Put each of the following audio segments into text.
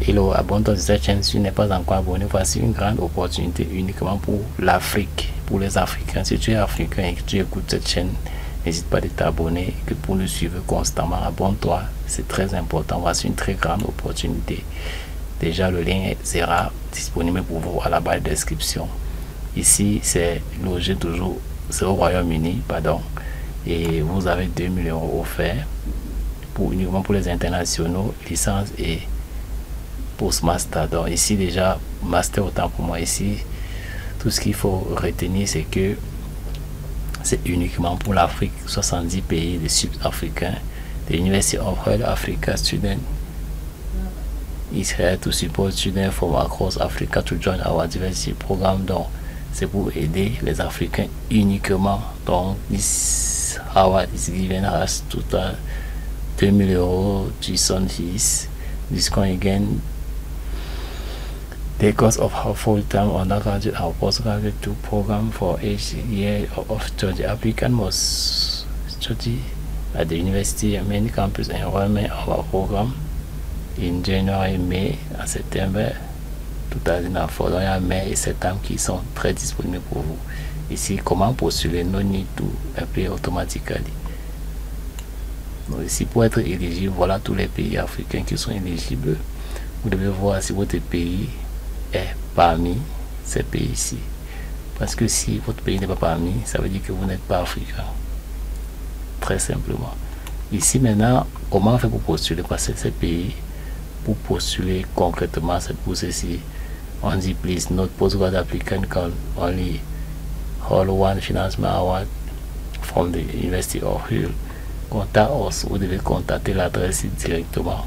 Hello, abonne-toi sur cette chaîne si tu n'es pas encore abonné. Voici une grande opportunité uniquement pour l'Afrique, pour les Africains. Si tu es africain et que tu écoutes cette chaîne, n'hésite pas à t'abonner, que pour nous suivre constamment, abonne-toi, c'est très important. Voici une très grande opportunité. Déjà, le lien sera disponible pour vous à la barre de description. Ici, c'est logé toujours, c'est au Royaume-Uni, pardon, et vous avez 2000 € offerts uniquement pour les internationaux, licence et Postmaster. Donc ici déjà, master autant pour moi. Ici, tout ce qu'il faut retenir, c'est que c'est uniquement pour l'Afrique, 70 pays de sud-africains. The University of West Africa student is here to support students from across Africa to join our diversity programme. Donc c'est pour aider les Africains uniquement. Donc this award is given as total 2000 € tuition fees, discount again. The cost of our full-time undergraduate or postgraduate program for each year of study. Applicant must study at the university and many campus enrollment of our program in January, May and September 2004. Donc il y a mai et septembre qui sont très disponibles pour vous. Ici, comment postuler? No need to apply automatically. Donc ici, pour être éligible, voilà tous les pays africains qui sont éligibles. Vous devez voir si votre pays est parmi ces pays-ci. Parce que si votre pays n'est pas parmi, ça veut dire que vous n'êtes pas africain. Très simplement. Ici maintenant, comment on fait pour postuler? Parce que ces pays, pour postuler concrètement cette bourse-ci, on dit please note postgraduate applicant can only hold one financement award from the University of Hull. Contact us, vous devez contacter l'adresse directement.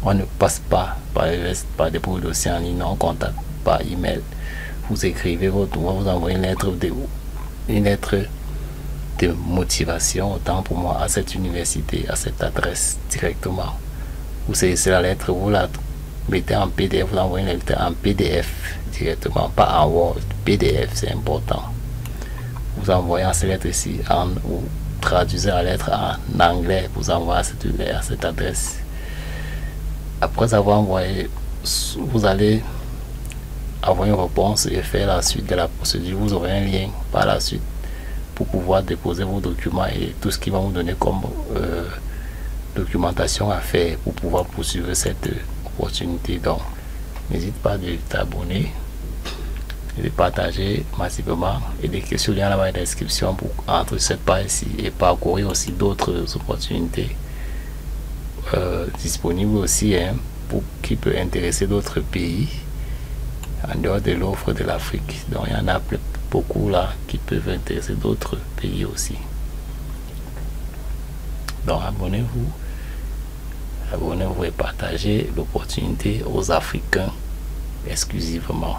On ne passe pas par des dossiers en ligne, on contacte par email. Vous écrivez votre, on vous envoie une lettre de motivation, autant pour moi, à cette université, à cette adresse directement. Vous saisissez la lettre, vous la mettez en PDF, vous envoyez une lettre en PDF directement, pas en Word. PDF, c'est important. Vous envoyez cette lettre ici, vous traduisez la lettre en anglais, vous envoyez à cette adresse. Après avoir envoyé, vous allez avoir une réponse et faire la suite de la procédure. Vous aurez un lien par la suite pour pouvoir déposer vos documents et tout ce qui va vous donner comme documentation à faire pour pouvoir poursuivre cette opportunité. Donc, n'hésite pas de t'abonner et de partager massivement et de cliquer sur le lien dans la description pour entrer cette page-ci et parcourir aussi d'autres opportunités disponible aussi pour qui peut intéresser d'autres pays en dehors de l'offre de l'Afrique. Donc il y en a beaucoup là qui peuvent intéresser d'autres pays aussi. Donc abonnez-vous et partagez l'opportunité aux Africains exclusivement.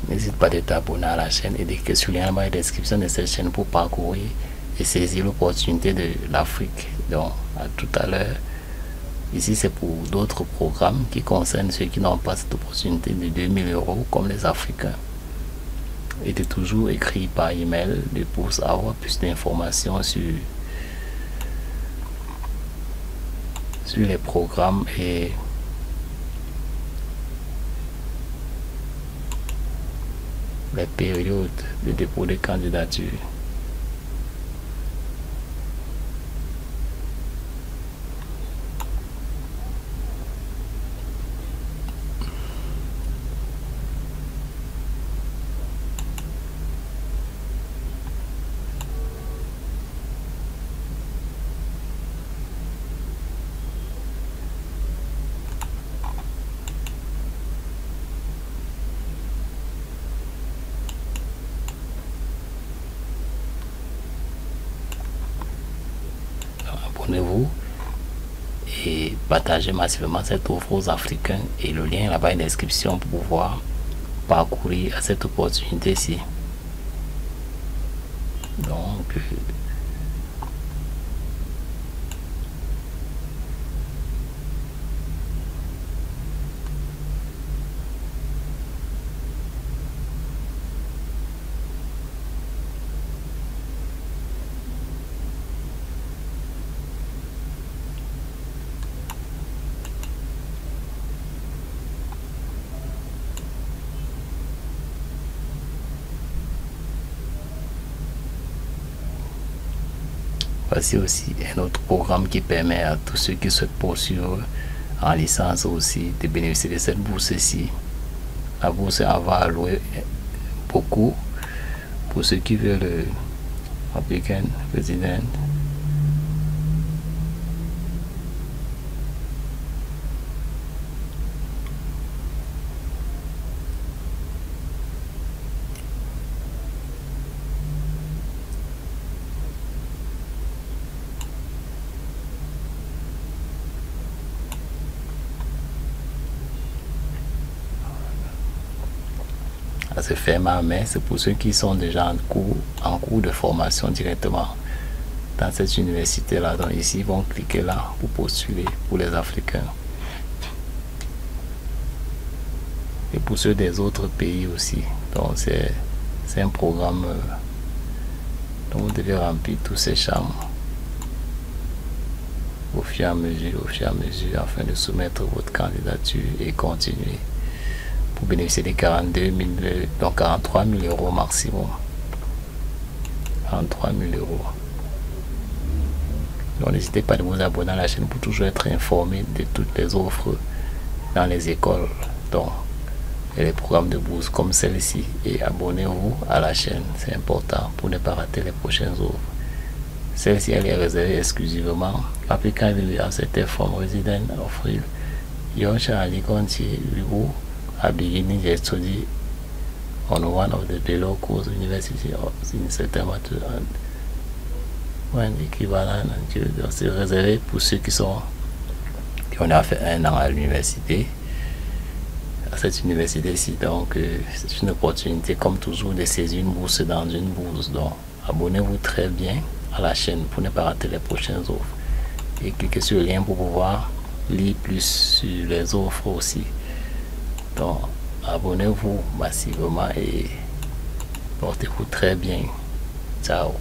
N'hésite pas à t'abonner à la chaîne et de cliquer sur le lien dans la description de cette chaîne pour parcourir et saisir l'opportunité de l'Afrique. Donc, à tout à l'heure. Ici, c'est pour d'autres programmes qui concernent ceux qui n'ont pas cette opportunité de 2000 € comme les Africains. Et de toujours écrit par email pour avoir plus d'informations sur les programmes et les périodes de dépôt de candidature. partager massivement cette offre aux Africains et le lien là-bas est dans la description pour pouvoir parcourir à cette opportunité-ci. Donc, voici aussi un autre programme qui permet à tous ceux qui souhaitent poursuivre en licence aussi de bénéficier de cette bourse-ci. La bourse va allouer beaucoup pour ceux qui veulent African Resident. Se ferme à main, c'est pour ceux qui sont déjà en cours de formation directement dans cette université là. Donc ici ils vont cliquer là pour postuler pour les Africains et pour ceux des autres pays aussi. Donc c'est un programme dont vous devez remplir tous ces champs au fur et à mesure afin de soumettre votre candidature et continuer pour bénéficier des 43 000 euros maximum. 43 000 euros. Donc n'hésitez pas à vous abonner à la chaîne pour toujours être informé de toutes les offres dans les écoles, donc et les programmes de bourse comme celle-ci, et abonnez-vous à la chaîne, c'est important pour ne pas rater les prochaines offres. Celle-ci elle est réservée exclusivement applicant à cette forme résident offrir Yosha Ali Conti à beginning their study on one of the below course university in September and when équivalent. C'est réservé pour ceux qui ont fait 1 an à l'université, à cette université-ci. Donc c'est une opportunité comme toujours de saisir une bourse dans une bourse. Donc abonnez-vous très bien à la chaîne pour ne pas rater les prochaines offres et cliquez sur le lien pour pouvoir lire plus sur les offres aussi. Donc abonnez-vous massivement et portez-vous très bien. Ciao.